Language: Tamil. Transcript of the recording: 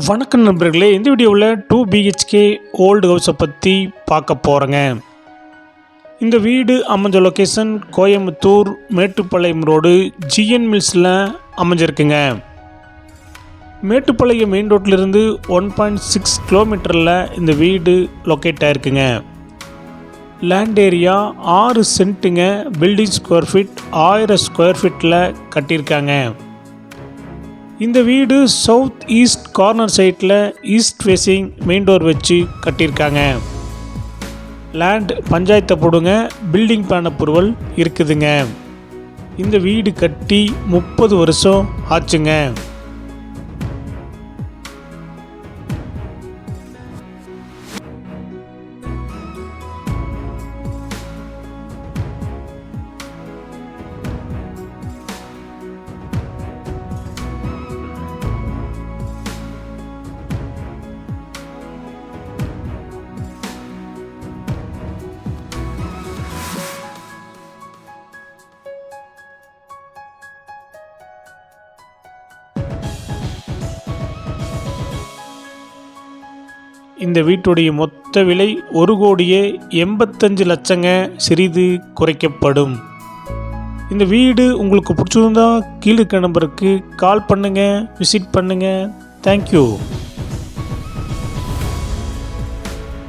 வணக்கம் நண்பர்களே, இந்த வீடியோவில் 2 BHK ஓல்டு ஹவுஸை பற்றி பார்க்க போகிறேங்க. இந்த வீடு அமைஞ்ச location Coimbatore Mettupalayam road GN மில்ஸில் அமைஞ்சிருக்குங்க. மேட்டுப்பாளையம் மெயின் ரோட்டிலிருந்து 1.6 கிலோமீட்டரில் இந்த வீடு லொக்கேட் ஆகிருக்குங்க. லேண்ட் ஏரியா 6 சென்ட்டுங்க. பில்டிங் ஸ்கொயர் ஃபீட் 1000 ஸ்கொயர் ஃபீட்டில் கட்டியிருக்காங்க. இந்த வீடு சவுத் ஈஸ்ட் கார்னர் சைட்டில் ஈஸ்ட் ஃபேஸிங் மெயின் டோர் வச்சு கட்டியிருக்காங்க. லேண்ட் பஞ்சாயத்தை போடுங்க. பில்டிங் பிளான் அப்ரூவல் இருக்குதுங்க. இந்த வீடு கட்டி 30 வருஷம் ஆச்சுங்க. இந்த வீட்டுடைய மொத்த விலை 1,85,00,000 சிறிது குறைக்கப்படும். இந்த வீடு உங்களுக்கு பிடிச்சிருந்தா கீழே இருக்க நம்பருக்கு கால் பண்ணுங்கள், விசிட் பண்ணுங்கள். தேங்க்யூ.